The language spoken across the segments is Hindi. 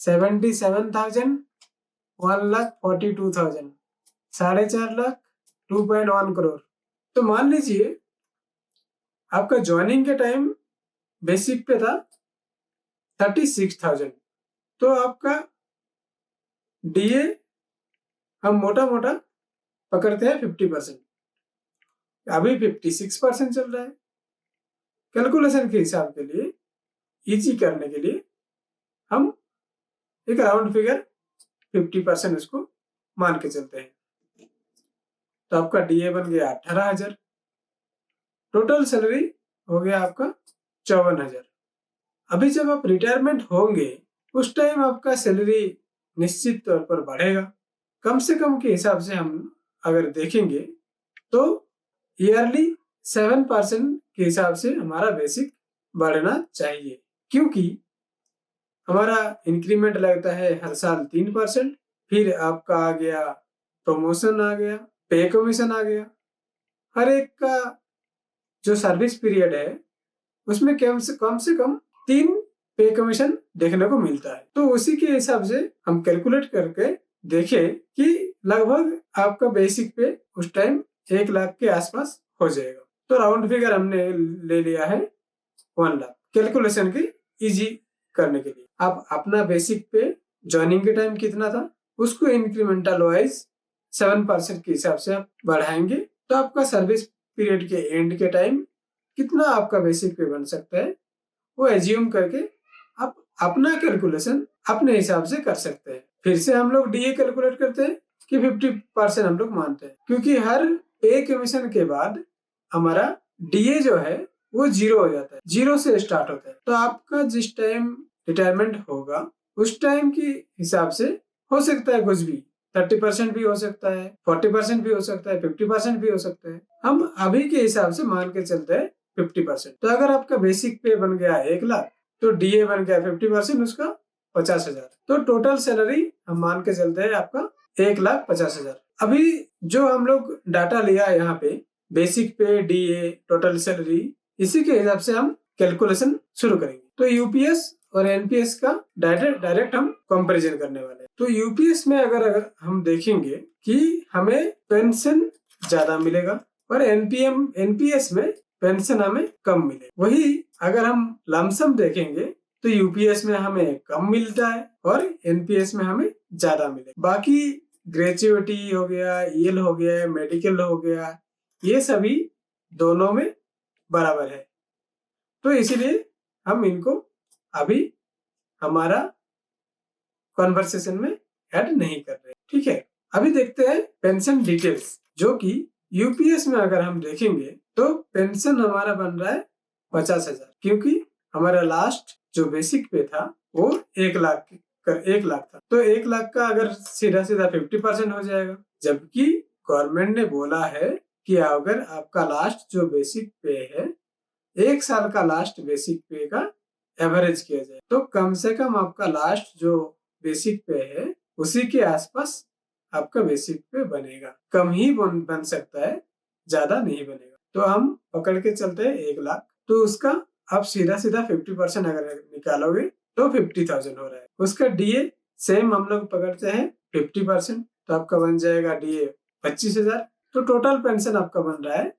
77,000, 1,42,000, 4.5 लाख, 2.1 करोड़। तो मान लीजिए आपका ज्वाइनिंग के टाइम बेसिक पे था 36,000, तो आपका डीए हम मोटा मोटा पकड़ते हैं 50%, अभी 56% चल रहा है। कैलकुलेशन के हिसाब के लिए, इजी करने के लिए हम एक राउंड फिगर 50% उसको मान के चलते हैं। तो आपका डीए बन गया 18,000, टोटल सैलरी हो गया आपका 54,000। अभी जब आप रिटायरमेंट होंगे उस टाइम आपका सैलरी निश्चित तौर पर बढ़ेगा। कम से कम के हिसाब से हम अगर देखेंगे तो ईयरली 7% के हिसाब से हमारा बेसिक बढ़ना चाहिए, क्योंकि हमारा इंक्रीमेंट लगता है हर साल 3%, फिर आपका आ गया प्रमोशन, आ गया पे कमीशन, आ गया। हर एक का जो सर्विस पीरियड है उसमें कम से कम 3 पे कमीशन देखने को मिलता है। तो उसी के हिसाब से हम कैलकुलेट करके देखें कि लगभग आपका बेसिक पे उस टाइम 1 लाख के आसपास हो जाएगा। तो राउंड फिगर हमने ले लिया है 1 लाख, कैलकुलेशन की इजी करने के लिए। आप अपना बेसिक पे ज्वाइनिंग के टाइम कितना था उसको इंक्रीमेंटल वाइज 7% के हिसाब से आप बढ़ाएंगे, तो आपका सर्विस पीरियड के एंड के टाइम कितना आपका बेसिक पे बन सकता है वो एज्यूम करके आप अपना कैलकुलेशन अपने हिसाब से कर सकते हैं। फिर से हम लोग डीए कैलकुलेट करते हैं कि 50% हम लोग मानते हैं, क्योंकि हर पे कमीशन के बाद हमारा डीए जो है वो 0 हो जाता है, 0 से स्टार्ट होता है। तो आपका जिस टाइम रिटायरमेंट होगा उस टाइम के हिसाब से हो सकता है कुछ भी, 30% भी हो सकता है, 40% भी हो सकता है, 50% भी हो सकता है। हम अभी के हिसाब से मान के चलते हैं 50%। तो अगर आपका बेसिक पे बन गया 1 लाख तो डीए बन गया 50% उसका 50,000। तो टोटल सैलरी हम मान के चलते हैं आपका 1,50,000। अभी जो हम लोग डाटा लिया है यहाँ पे बेसिक पे, डीए, टोटल सैलरी, इसी के हिसाब से हम कैलकुलेशन शुरू करेंगे। तो यूपीएस और एनपीएस का डायरेक्ट हम कंपैरिजन करने वाले हैं। तो यूपीएस में अगर हम देखेंगे कि हमें पेंशन ज्यादा मिलेगा और एनपीएस में पेंशन हमें कम मिले। वही अगर हम लमसम देखेंगे तो यूपीएस में हमें कम मिलता है और एनपीएस में हमें ज्यादा मिले। बाकी ग्रेजुएटी हो गया, ईएल हो गया, मेडिकल हो गया, ये सभी दोनों में बराबर है। तो इसीलिए हम इनको अभी हमारा कॉन्वर्सेशन में ऐड नहीं कर रहे। ठीक है, अभी देखते हैं पेंशन डिटेल्स, जो कि यूपीएस में अगर हम देखेंगे तो पेंशन हमारा बन रहा है 50,000, क्योंकि हमारा लास्ट जो बेसिक पे था वो 1 लाख था। तो 1 लाख का अगर सीधा 50% हो जाएगा, जबकि गवर्नमेंट ने बोला है कि अगर आपका लास्ट जो बेसिक पे है 1 साल का लास्ट बेसिक पे का एवरेज किया जाए तो कम से कम आपका लास्ट जो बेसिक पे है उसी के आसपास आपका बेसिक पे बनेगा। कम ही बन सकता है, ज्यादा नहीं बनेगा। तो हम पकड़ के चलते हैं 1 लाख, तो उसका आप सीधा 50% अगर निकालोगे तो 50,000 हो रहा है। उसका डीए सेम हम लोग पकड़ते हैं 50%, तो आपका बन जाएगा डीए 25,000। तो टोटल पेंशन आपका बन रहा है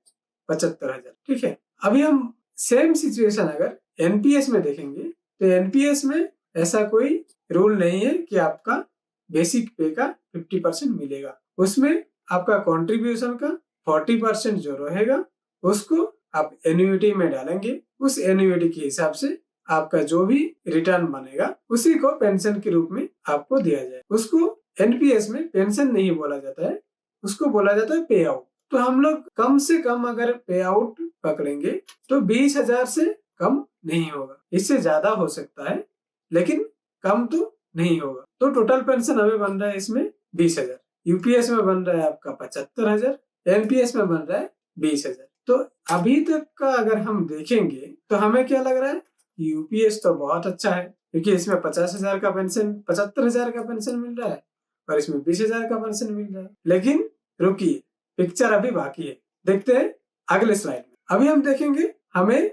75,000। ठीक है, अभी हम सेम सिचुएशन अगर एनपीएस में देखेंगे तो एनपीएस में ऐसा कोई रूल नहीं है कि आपका बेसिक पे का 50% मिलेगा। उसमें आपका कंट्रीब्यूशन का 40% जो रहेगा उसको आप एन्युइटी में डालेंगे। उस एन्युइटी के हिसाब से आपका जो भी रिटर्न बनेगा उसी को पेंशन के रूप में आपको दिया जाए। उसको एनपीएस में पेंशन नहीं बोला जाता है, उसको बोला जाता है पे आउट। तो हम लोग कम से कम अगर पे आउट पकड़ेंगे तो 20,000 से कम नहीं होगा, इससे ज्यादा हो सकता है लेकिन कम तो नहीं होगा। तो टोटल पेंशन हमें बन रहा है इसमें 20,000, यूपीएस में बन रहा है आपका 75,000, एनपीएस में बन रहा है 20,000। तो अभी तक का अगर हम देखेंगे तो हमें क्या लग रहा है, यूपीएस तो बहुत अच्छा है क्योंकि इसमें 50,000 का पेंशन, 75,000 का पेंशन मिल रहा है और इसमें 20,000 का पेंशन मिल रहा है। लेकिन रुकिए, पिक्चर अभी बाकी है, देखते हैं अगले स्लाइड में। अभी हम देखेंगे हमें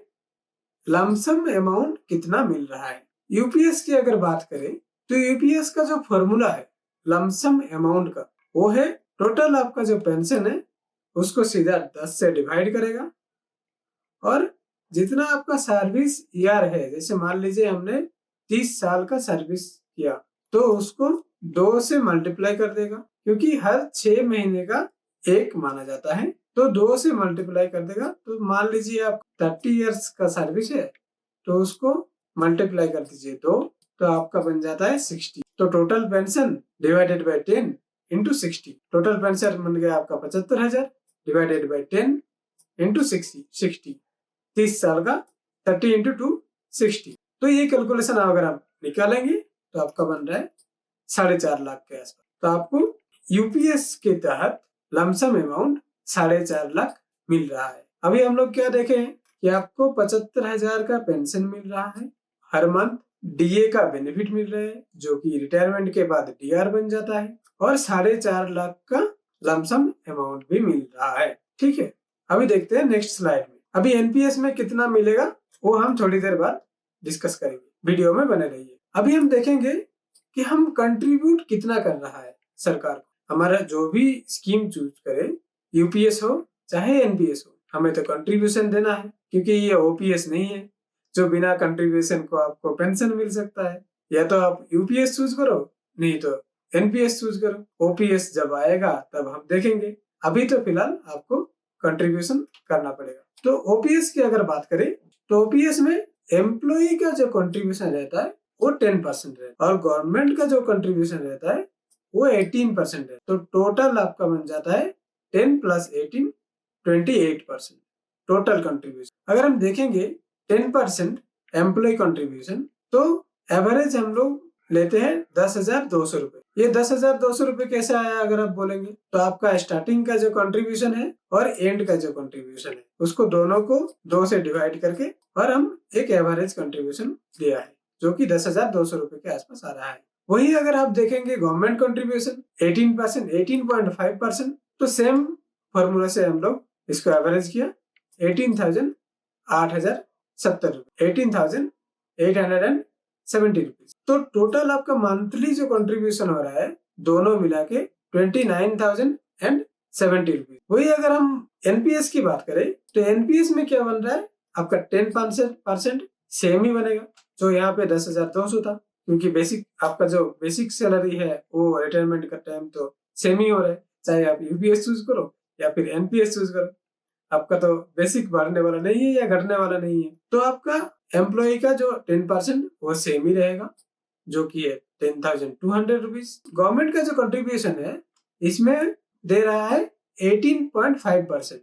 लमसम अमाउंट कितना मिल रहा है। यूपीएस की अगर बात करें तो यूपीएस का जो फॉर्मूला है लमसम अमाउंट का, वो है टोटल आपका जो पेंशन है उसको सीधा 10 से डिवाइड करेगा, और जितना आपका सर्विस ईयर है, जैसे मान लीजिए हमने 30 साल का सर्विस किया, तो उसको 2 से मल्टीप्लाई कर देगा, क्योंकि हर 6 महीने का एक माना जाता है, तो 2 से मल्टीप्लाई कर देगा। तो मान लीजिए आप 30 इयर्स का सर्विस है, तो उसको मल्टीप्लाई कर दीजिए 2, तो आपका बन जाता है 60। तो total pension divided by 10 into 60, total pension बन गया आपका 75,000 डिवाइडेड बाय 10 इंटू 60, 30 साल का 30 इंटू 2 60। तो ये कैलकुलेशन अगर आप निकालेंगे तो आपका बन रहा है 4.5 लाख के आसपास। तो आपको यूपीएस के तहत लमसम अमाउंट 4.5 लाख मिल रहा है। अभी हम लोग क्या देखें कि आपको 75,000 का पेंशन मिल रहा है, हर मंथ डीए का बेनिफिट मिल रहा है, जो कि रिटायरमेंट के बाद डीआर बन जाता है, और 4.5 लाख का लमसम अमाउंट भी मिल रहा है। ठीक है, अभी देखते हैं नेक्स्ट स्लाइड में। अभी एनपीएस में कितना मिलेगा वो हम थोड़ी देर बाद डिस्कस करेंगे, वीडियो में बने रहिए। अभी हम देखेंगे कि हम कंट्रीब्यूट कितना कर रहा है सरकार को। हमारा जो भी स्कीम चूज करे, यूपीएस हो चाहे एनपीएस हो, हमें तो कंट्रीब्यूशन देना है, क्योंकि ये ओपीएस नहीं है जो बिना कंट्रीब्यूशन को आपको पेंशन मिल सकता है। या तो आप यूपीएस चूज करो, नहीं तो एनपीएस चूज करो। ओपीएस जब आएगा तब हम देखेंगे, अभी तो फिलहाल आपको कंट्रीब्यूशन करना पड़ेगा। तो ओपीएस की अगर बात करें तो ओपीएस में एम्प्लॉई का जो कंट्रीब्यूशन रहता है वो 10% रहता है, और गवर्नमेंट का जो कंट्रीब्यूशन रहता है वो 18% है। तो टोटल आपका बन जाता है 10 प्लस 18 28% टोटल कंट्रीब्यूशन। अगर हम देखेंगे 10% एम्प्लॉय कंट्रीब्यूशन, तो एवरेज हम लोग लेते हैं 10,200 रुपए। ये 10,200 रुपए कैसे आया अगर आप बोलेंगे, तो आपका स्टार्टिंग का जो कंट्रीब्यूशन है और एंड का जो कंट्रीब्यूशन है, उसको दोनों को 2 से डिवाइड करके और हम एक एवरेज कंट्रीब्यूशन दिया है, जो कि 10,200 रुपए के आसपास आ रहा है। वही अगर आप देखेंगे गवर्नमेंट कंट्रीब्यूशन 18%, 18.5%, तो सेम फॉर्मूला से हम लोग इसको एवरेज किया 18,870 रुपए, 18,870 रुपीज। तो टोटल आपका मंथली जो कंट्रीब्यूशन हो रहा है दोनों मिला के 29,070 रुपीज। वही अगर हम एनपीएस की बात करें तो एनपीएस में क्या बन रहा है आपका 10% सेम ही बनेगा, जो यहाँ पे 10,200 था, क्योंकि बेसिक आपका जो बेसिक सैलरी है वो रिटायरमेंट का टाइम तो सेम ही हो रहा है, चाहे आप यूपीएस चूज करो या फिर एनपीएस चूज करो, आपका तो बेसिक बढ़ने वाला नहीं है या घटने वाला नहीं है। तो आपका एम्प्लॉय का जो 10% वो सेम ही रहेगा, जो कि है 10,200 रुपीज। गवर्नमेंट का जो कंट्रीब्यूशन है इसमें दे रहा है 18.5%,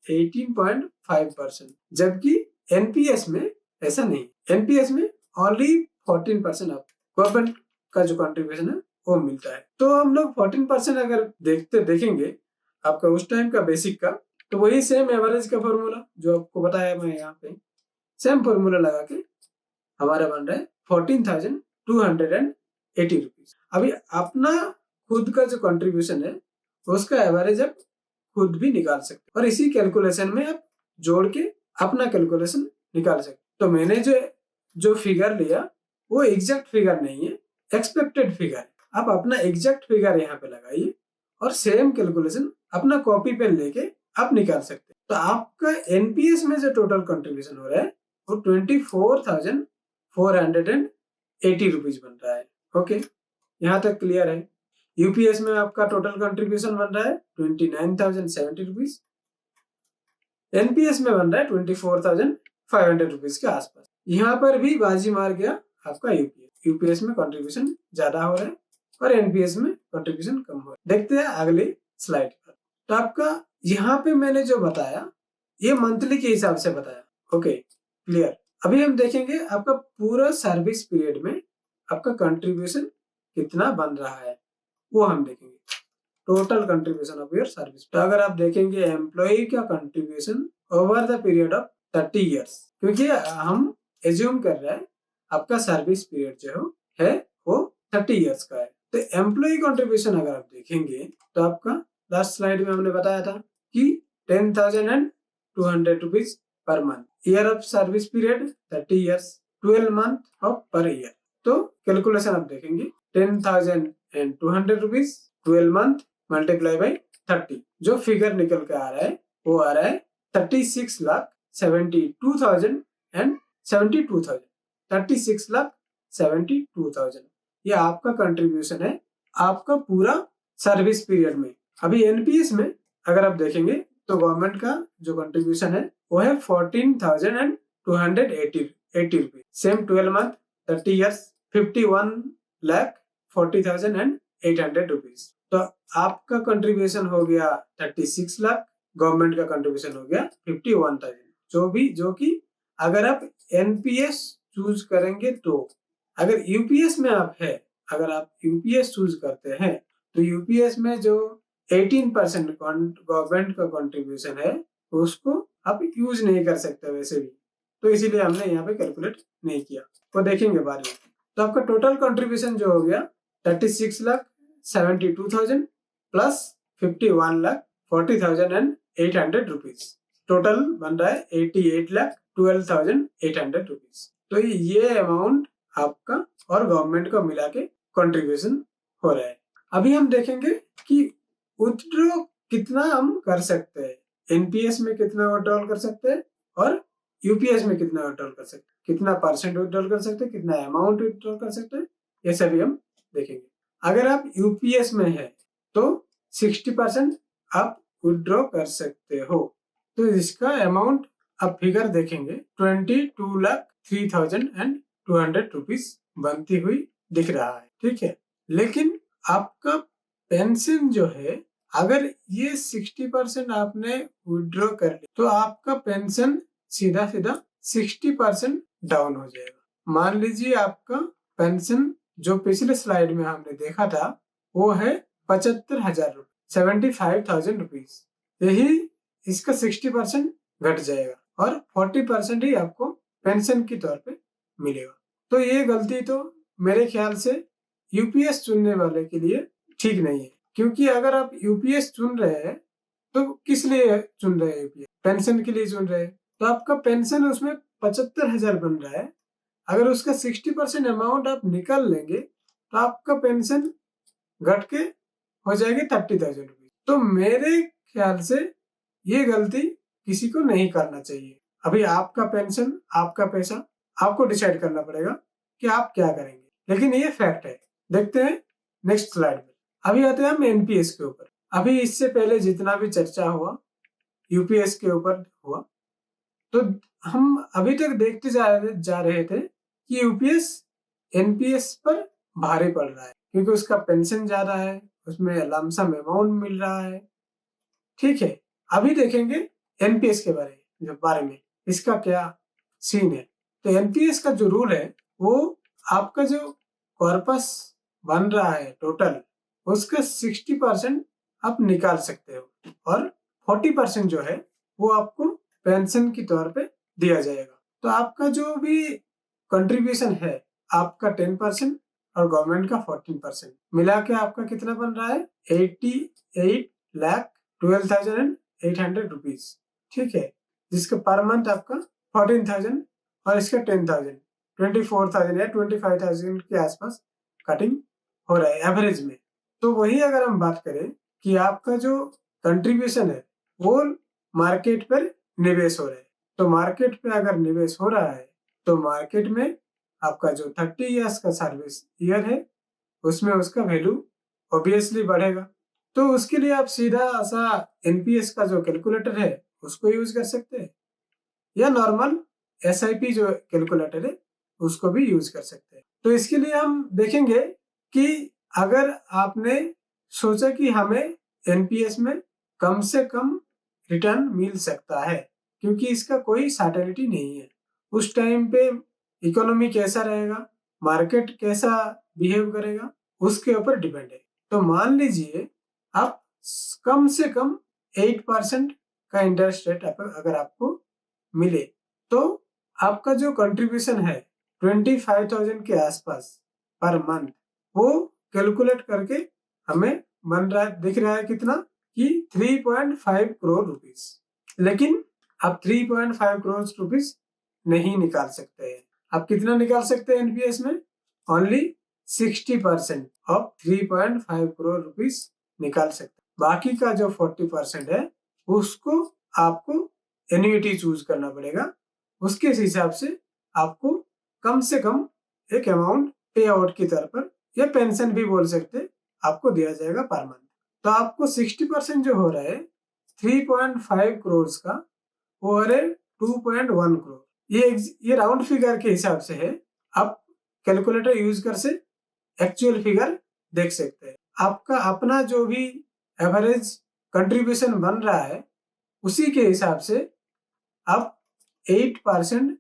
18.5%, जबकि एनपीएस में ऐसा नहीं, एनपीएस में ओनली 14% आप गवर्नमेंट का जो कंट्रीब्यूशन है वो मिलता है। तो हम लोग 14% अगर देखेंगे आपका उस टाइम का बेसिक का, तो वही सेम एवरेज का फॉर्मूला जो आपको बताया मैं यहाँ पे, सेम फॉर्मूला लगा के हमारा बन रहा है 14,280 रुपीज। अभी अपना खुद का जो कंट्रीब्यूशन है उसका एवरेज आप खुद भी निकाल सकते, और इसी कैलकुलेशन में आप जोड़ के अपना कैलकुलेशन निकाल सकते। तो मैंने जो फिगर लिया वो एग्जैक्ट फिगर नहीं है, एक्सपेक्टेड फिगर है। आप अपना एग्जैक्ट फिगर यहाँ पे लगाइए और सेम कैलकुलेशन अपना कॉपी पेन लेके आप निकाल सकते हैं। तो आपका एनपीएस में जो टोटल कंट्रीब्यूशन हो रहा है वो 24,480 रुपीज बन रहा है। ओके, यहाँ तक क्लियर है। यूपीएस में आपका टोटल कंट्रीब्यूशन बन रहा है 29,070 रुपीज, एनपीएस में बन रहा है 24,500 रुपीज के आसपास। यहाँ पर भी बाजी मार गया आपका यूपीएस में कंट्रीब्यूशन ज्यादा हो रहा है और एनपीएस में कंट्रीब्यूशन कम हो रहा है। देखते हैं अगली स्लाइड पर। तो आपका यहाँ पे मैंने जो बताया ये मंथली के हिसाब से बताया। Okay, clear. अभी हम देखेंगे आपका पूरा सर्विस पीरियड में आपका कंट्रीब्यूशन कितना बन रहा है, वो हम देखेंगे। Total contribution of your service. तो अगर आप देखेंगे एम्प्लॉय का contribution over the period of 30 years, क्योंकि हम एज्यूम कर रहे हैं आपका सर्विस पीरियड जो है वो 30 इयर्स का है। तो एम्प्लॉय कंट्रीब्यूशन अगर आप देखेंगे तो आपका लास्ट स्लाइड में हमने बताया था कि 10,200 rupees per month, year of service period 30 years, 12 month of per year. तो कैलकुलेशन आप देखेंगे 10,200 रुपीज 12 मंथ मल्टीप्लाई बाई 30, जो फिगर निकल के आ रहा है वो आ रहा है 36,72,000 ये आपका कंट्रीब्यूशन है आपका पूरा सर्विस पीरियड में। अभी एनपीएस में अगर आप देखेंगे तो गवर्नमेंट का जो कंट्रीब्यूशन है वो है 14,280 rupees. Same 12 month 30 years 51,40,800 rupees. तो आपका कंट्रीब्यूशन हो गया 36 लाख, गवर्नमेंट का कंट्रीब्यूशन हो गया 51,000। जो कि अगर आप एनपीएस चूज करेंगे तो, अगर यूपीएस में आप है, अगर आप यूपीएस चूज करते हैं तो यूपीएस में जो 18% गवर्नमेंट का कंट्रीब्यूशन है उसको आप यूज नहीं कर सकते वैसे भी, तो इसीलिए हमने यहाँ पे कैलकुलेट नहीं किया, वो देखेंगे बाद में। तो आपका टोटल कंट्रीब्यूशन जो हो गया 36,72,000 प्लस 51,40,800 रुपीज, टोटल बन रहा है 88,12,800 रुपीज। तो ये अमाउंट आपका और गवर्नमेंट का मिला के कंट्रीब्यूशन हो रहा है। अभी हम देखेंगे कि विथड्रॉ कितना हम कर सकते हैं, एनपीएस में कितना विथड्रॉल कर सकते हैं और यूपीएस में कितना विथड्रॉल कर सकते हैं, कितना परसेंट विथड्रॉल कर सकते हैं, कितना अमाउंट विथड्रॉल कर सकते हैं, ये सभी हम देखेंगे। अगर आप यूपीएस में है तो 60% आप विथड्रॉ कर सकते हो, तो इसका अमाउंट आप फिगर देखेंगे 22,03,200 रुपीज बनती हुई दिख रहा है, ठीक है। लेकिन आपका पेंशन जो है, अगर ये 60% आपने विथड्रॉ कर लिया तो आपका पेंशन सीधा 60% डाउन हो जाएगा। मान लीजिए आपका पेंशन जो पिछले स्लाइड में हमने देखा था वो है 75,000 रुपये, 75,000 रुपीज, यही इसका 60% घट जाएगा और 40% ही आपको पेंशन के तौर पे मिलेगा। तो ये गलती तो मेरे ख्याल से यूपीएस चुनने वाले के लिए ठीक नहीं है, क्योंकि अगर आप यूपीएस चुन रहे हैं तो किस लिए चुन रहे हैं यूपीएस, पेंशन के लिए चुन रहे हैं, तो आपका पेंशन उसमें 75,000 बन रहा है, अगर उसका 60% अमाउंट आप निकाल लेंगे तो आपका पेंशन घट के हो जाएगी 30,000 रुपीज। तो मेरे ख्याल से ये गलती किसी को नहीं करना चाहिए। अभी आपका पेंशन, आपका पैसा, आपको डिसाइड करना पड़ेगा कि आप क्या करेंगे, लेकिन ये फैक्ट है। देखते हैं नेक्स्ट स्लाइड में। अभी आते हैं हम एनपीएस के ऊपर। अभी इससे पहले जितना भी चर्चा हुआ यूपीएस के ऊपर हुआ, तो हम अभी तक देखते जा रहे थे कि यूपीएस एनपीएस पर भारी पड़ रहा है क्योंकि उसका पेंशन ज्यादा है, उसमें लमसम अमाउंट मिल रहा है, ठीक है। अभी देखेंगे एनपीएस के बारे में इसका क्या सीन है। तो एनपीएस का जो रूल है वो आपका जो कॉर्पस बन रहा है टोटल, उसका 60% आप निकाल सकते हो और 40% जो है वो आपको पेंशन के तौर पे दिया जाएगा। तो आपका जो भी कंट्रीब्यूशन है आपका 10% और गवर्नमेंट का 14% मिला के आपका कितना बन रहा है 88,12,800 रुपीज, ठीक है, जिसका पर मंथ आपका 14,000 और इसका 10,000 24,000 या 25,000 के आसपास कटिंग हो रहा है एवरेज में। तो वही अगर हम बात करें कि आपका जो कंट्रीब्यूशन है वो मार्केट पर निवेश हो रहा है, तो मार्केट पे अगर निवेश हो रहा है तो मार्केट में आपका जो 30 इयर्स का सर्विस ईयर है उसमें उसका वैल्यू ऑब्वियसली बढ़ेगा। तो उसके लिए आप सीधा सा एनपीएस का जो कैलकुलेटर है उसको यूज कर सकते हैं या नॉर्मल एसआईपी जो कैलकुलेटर है उसको भी यूज कर सकते हैं। तो इसके लिए हम देखेंगे कि अगर आपने सोचा कि हमें एनपीएस में कम से कम रिटर्न मिल सकता है क्योंकि इसका कोई सर्टेनिटी नहीं है, उस टाइम पे इकोनॉमी कैसा रहेगा, मार्केट कैसा बिहेव करेगा, उसके ऊपर डिपेंड है। तो मान लीजिए आप कम से कम 8% का इंटरेस्ट रेट अगर आपको मिले तो आपका जो कंट्रीब्यूशन है 25,000 के आसपास पर मंथ, वो कैलकुलेट करके हमें बन रहा है, दिख रहा है कितना कि 3.5 करोड़ रुपीस। लेकिन आप 3.5 करोड़ रुपीस नहीं निकाल सकते हैं। आप कितना निकाल सकते हैं एनपीएस में ओनली 60% ऑफ 3.5 करोड़ रुपीस निकाल सकते हैं। बाकी का जो 40% है उसको आपको एन्युइटी चूज करना पड़ेगा। उसके हिसाब से आपको कम से कम एक अमाउंट पे आउट की तरफ पर या पेंशन भी बोल सकते आपको दिया जाएगा पर मंथ। तो आपको 60% जो हो रहा है 3.5 करोड़ का वो हो रहे 2.1 करोड़। ये राउंड फिगर के हिसाब से है। आप कैलकुलेटर यूज कर से एक्चुअल फिगर देख सकते हैं। आपका अपना जो भी एवरेज कंट्रीब्यूशन बन रहा है उसी के हिसाब से आप 8%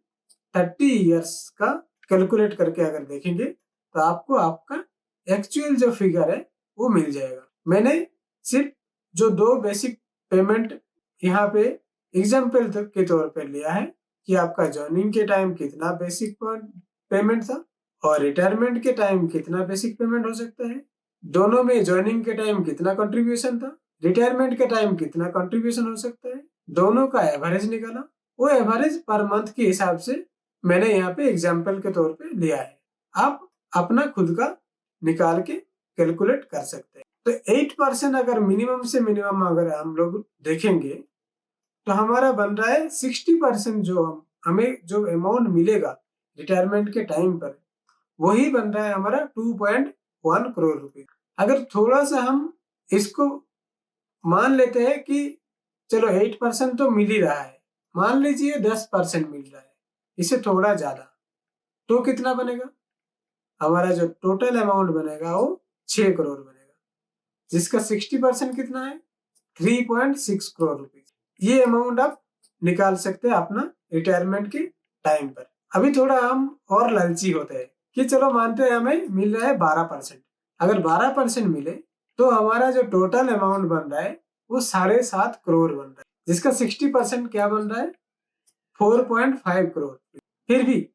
30 इयर्स का कैलकुलेट करके अगर देखेंगे तो आपको आपका एक्चुअल जो फिगर है वो मिल जाएगा। मैंने सिर्फ जो 2 बेसिक पेमेंट यहाँ पे एग्जाम्पल के तौर पर लिया है कि आपका ज्वाइनिंग के टाइम कितना बेसिक पेमेंट था और रिटायरमेंट के टाइम कितना बेसिक पेमेंट हो सकता है, दोनों में ज्वाइनिंग के टाइम कितना कंट्रीब्यूशन था, रिटायरमेंट के टाइम कितना कंट्रीब्यूशन हो सकता है, दोनों का एवरेज निकाला। वो एवरेज पर मंथ के हिसाब से मैंने यहाँ पे एग्जाम्पल के तौर पे लिया है। आप अपना खुद का निकाल के कैलकुलेट कर सकते हैं। तो 8% अगर मिनिमम से मिनिमम अगर हम लोग देखेंगे तो हमारा बन रहा है 60% जो हमें जो अमाउंट मिलेगा रिटायरमेंट के टाइम पर वही बन रहा है हमारा 2.1 करोड़ रुपए। अगर थोड़ा सा हम इसको मान लेते हैं कि चलो 8% तो मिल ही रहा है, मान लीजिए 10% मिल रहा है, इससे थोड़ा ज्यादा, तो कितना बनेगा? हमारा जो टोटल अमाउंट बनेगा वो 6 करोड़ बनेगा, जिसका 60% कितना है 3.6 करोड़ रुपीज। ये अमाउंट आप निकाल सकते हैं अपना रिटायरमेंट के टाइम पर। अभी थोड़ा हम और लालची होते हैं कि चलो मानते हैं हमें मिल रहा है 12%। अगर 12% मिले तो हमारा जो टोटल अमाउंट बन रहा है वो 7.5 करोड़ बन रहा है, जिसका 60% क्या बन रहा है 4.5 करोड़। फिर भी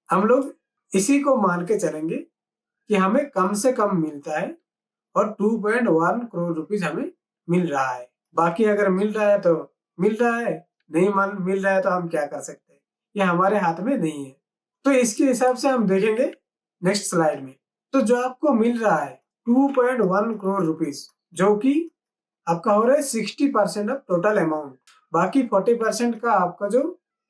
हम लोग इसी को मान के चलेंगे कि हमें कम से कम मिलता है और 2.1 करोड़ रुपीज हमें मिल रहा है। बाकी अगर मिल रहा है तो मिल रहा है, नहीं मिल रहा है तो हम क्या कर सकते हैं, ये हमारे हाथ में नहीं है। तो इसके हिसाब से हम देखेंगे नेक्स्ट स्लाइड में। तो जो आपको मिल रहा है 2.1 करोड़ रुपीज जो कि आपका हो रहा है 60% ऑफ टोटल अमाउंट, बाकी 40% का आपका जो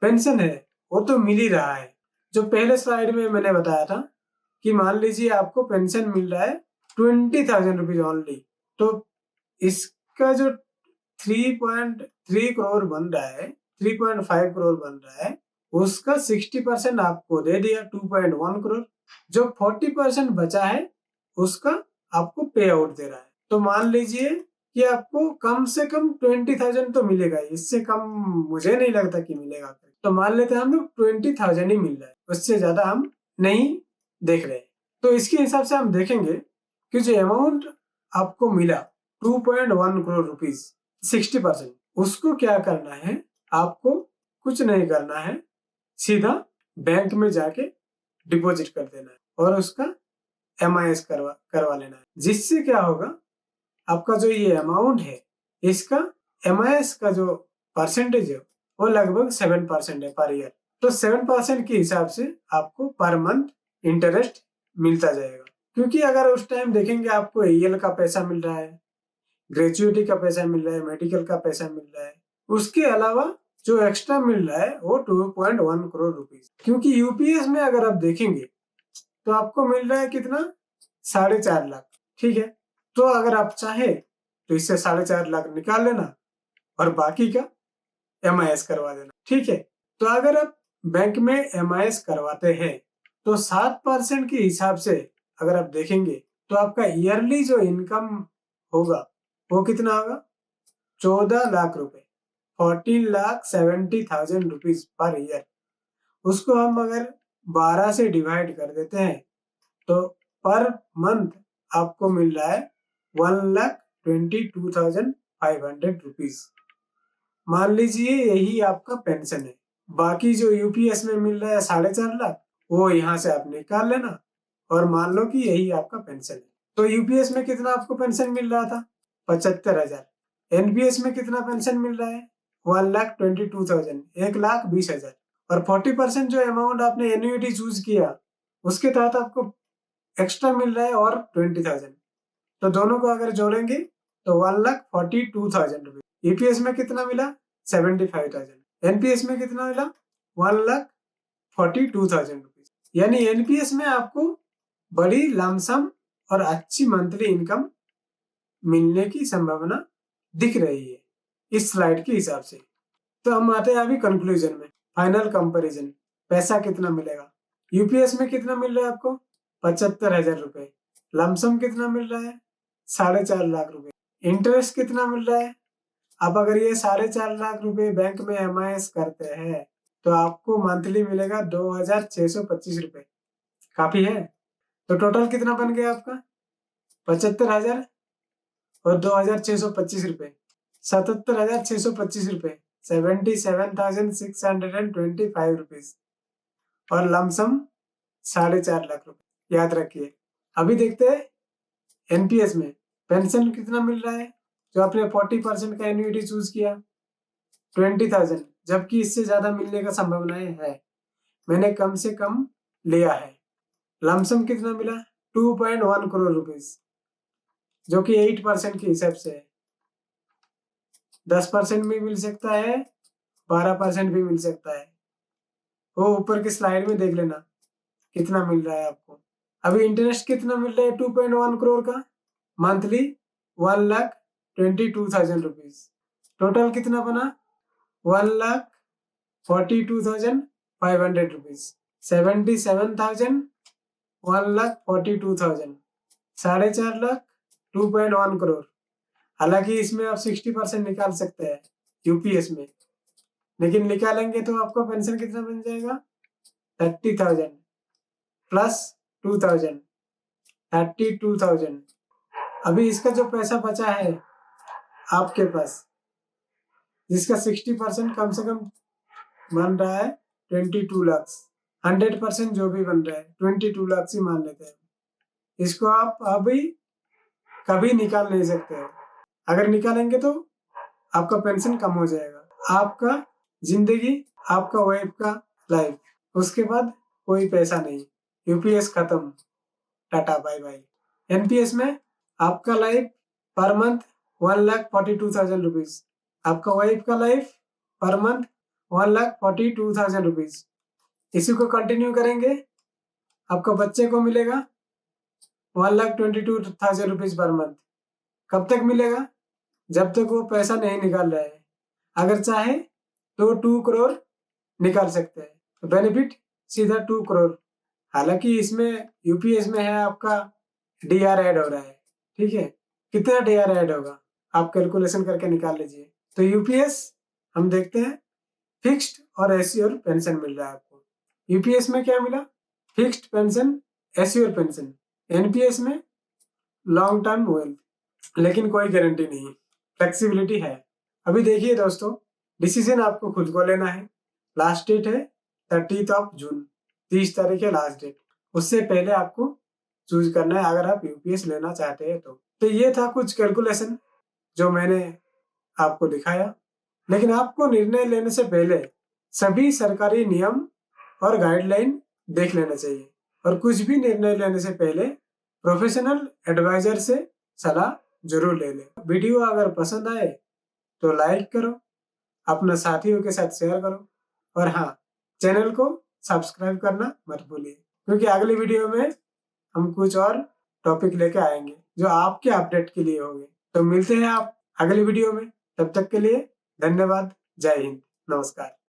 पेंशन है वो तो मिल ही रहा है। जो पहले स्लाइड में मैंने बताया था कि मान लीजिए आपको पेंशन मिल रहा है 20,000 रुपीज ओनली, तो इसका जो 3.3 करोड़ बन रहा है 3.5 करोड़ बन रहा है उसका 60% आपको दे दिया 2.1 करोड़। जो 40% बचा है उसका आपको पे आउट दे रहा है। तो मान लीजिए कि आपको कम से कम 20,000 तो मिलेगा, इससे कम मुझे नहीं लगता कि मिलेगा। तो मान लेते हैं हम लोग 20,000 ही मिल रहा है, उससे ज्यादा हम नहीं देख रहे। तो इसके हिसाब से हम देखेंगे कि जो अमाउंट आपको मिला 2.1 करोड़ रुपीज 60%, उसको क्या करना है, आपको कुछ नहीं करना है, सीधा बैंक में जाके डिपॉजिट कर देना है और उसका MIS करवा लेना है। जिससे क्या होगा, आपका जो ये अमाउंट है इसका MIS का जो परसेंटेज है वो लगभग 7% है पर ईयर। तो 7% के हिसाब से आपको पर मंथ इंटरेस्ट मिलता जाएगा। क्योंकि अगर उस टाइम देखेंगे आपको AL का पैसा मिल रहा है, ग्रेजुएटी का पैसा मिल रहा है, मेडिकल का पैसा मिल रहा है, उसके अलावा जो एक्स्ट्रा मिल रहा है वो 2.1 करोड़ रुपीज। क्योंकि यूपीएस में अगर आप देखेंगे तो आपको मिल रहा है कितना 4.5 लाख। ठीक है, तो अगर आप चाहे तो इससे 4.5 लाख निकाल लेना और बाकी का MIS करवा देना। ठीक है, तो अगर आप बैंक में MIS करवाते हैं तो 7% के हिसाब से अगर आप देखेंगे तो आपका ईयरली जो इनकम होगा वो कितना होगा 14 लाख रुपए, 14,70,000 रुपीज पर ईयर। उसको हम अगर 12 से डिवाइड कर देते हैं तो पर मंथ आपको मिल रहा है 1,22,500 रुपीज। मान लीजिए यही आपका पेंशन है। बाकी जो यूपीएस में मिल रहा है 4.5 लाख वो यहाँ से आप निकाल लेना और मान लो कि यही आपका पेंशन है। तो यूपीएस में कितना आपको पेंशन मिल रहा था 75,000। एनपीएस में कितना पेंशन मिल रहा है 1,22,000, 1,20,000। और 40% जो अमाउंट आपने एन्युइटी चूज किया उसके तहत आपको एक्स्ट्रा मिल रहा है और 20,000। तो दोनों को अगर जोड़ेंगे तो 1,42,000 रुपीज। ईपीएस में कितना मिला? 75,000। एनपीएस में कितना मिला? 1,42,000 रुपीज। यानी एनपीएस में आपको बड़ी लमसम और अच्छी मंथली इनकम मिलने की संभावना दिख रही है इस स्लाइड के हिसाब से। तो हम आते हैं अभी कंक्लूजन में, फाइनल कंपैरिजन। पैसा कितना मिलेगा? यूपीएस में कितना मिल रहा है आपको? 75,000 रुपए। लमसम कितना मिल रहा है? 4.5 लाख रुपए। इंटरेस्ट कितना मिल रहा है? अब अगर ये 4.5 लाख रुपए बैंक में एमआईएस करते हैं तो आपको मंथली मिलेगा 2,625 रुपए। काफी है। तो टोटल कितना बन गया आपका? 75,000 और 2,625 रुपए, 77,625 रुपए, 77,625 रुपीज और लमसम 4.5 लाख रुपए। याद रखिए। अभी देखते हैं एनपीएस में पेंशन कितना मिल रहा है। जो आपने 40% का एन्युइटी चूज किया 20,000, जबकि इससे ज्यादा मिलने का संभावनाएं है। मैंने कम से कम लिया है। लमसम कितना मिला? 2.1 करोड़ रुपीज, जो कि 8% के हिसाब से है। 10% भी मिल सकता है, 12% भी मिल सकता है। वो ऊपर के स्लाइड में देख लेना कितना मिल रहा है आपको। अभी इंटरेस्ट कितना मिल रहा है 2.1 करोड़ का? Monthly 1,22,000 rupees. टोटल कितना बना? 1,42,500 रुपीज। 77,000, 1,42,000, 4.5 लाख, 2.1 करोड़। हालांकि इसमें आप 60% निकाल सकते हैं यूपीएस में, लेकिन निकालेंगे तो आपका पेंशन कितना बन जाएगा? 30,000 प्लस 2,000, 32,000। अभी इसका जो पैसा बचा है आपके पास, जिसका 60% कम से कम बन रहा है 22 लाख। 100% जो भी बन रहा है 22 लाख ही मान लेते हैं। इसको आप अभी कभी निकाल नहीं सकते हैं। अगर निकालेंगे तो आपका पेंशन कम हो जाएगा। आपका जिंदगी, आपका वाइफ का लाइफ, उसके बाद कोई पैसा नहीं। यूपीएस खत्म, टाटा बाय बाय। एनपीएस में आपका लाइफ पर मंथ 1,42,000 रुपीज, आपका वाइफ का लाइफ पर मंथ 1,42,000 रुपीज। इसी को कंटिन्यू करेंगे, आपका बच्चे को मिलेगा 1,22,000 रुपीज पर मंथ। कब तक मिलेगा? जब तक वो पैसा नहीं निकाल रहा है। अगर चाहे तो 2 करोड़ निकाल सकते हैं, तो बेनिफिट सीधा 2 करोड़। हालांकि इसमें यूपीएस में है आपका डीआर ऐड हो रहा है। ठीक है, कितना डीआर ऐड होगा आप कैलकुलेशन करके निकाल लीजिए। तो यूपीएस हम देखते हैं, फिक्स्ड और एश्योर पेंशन मिल रहा है आपको। यूपीएस में क्या मिला? Fixed pension, assure pension. NPS में लॉन्ग टर्म वेल्थ, लेकिन कोई गारंटी नहीं, फ्लेक्सिबिलिटी है। अभी देखिए दोस्तों, डिसीजन आपको खुद को लेना है। लास्ट डेट है 30 जून, 30 तारीख है लास्ट डेट। उससे पहले आपको चूज करना है अगर आप यूपीएस लेना चाहते हैं तो ये था कुछ कैलकुलेशन जो मैंने आपको दिखाया। लेकिन आपको निर्णय लेने से पहले सभी सरकारी नियम और गाइडलाइन देख लेना चाहिए, और कुछ भी निर्णय लेने से पहले प्रोफेशनल एडवाइजर से सलाह जरूर ले लें। वीडियो अगर पसंद आए तो लाइक करो, अपने साथियों के साथ शेयर करो, और हाँ, चैनल को सब्सक्राइब करना मत भूलिए, क्योंकि अगली वीडियो में हम कुछ और टॉपिक लेके आएंगे जो आपके अपडेट के लिए होंगे। तो मिलते हैं आप अगली वीडियो में, तब तक के लिए धन्यवाद। जय हिंद, नमस्कार।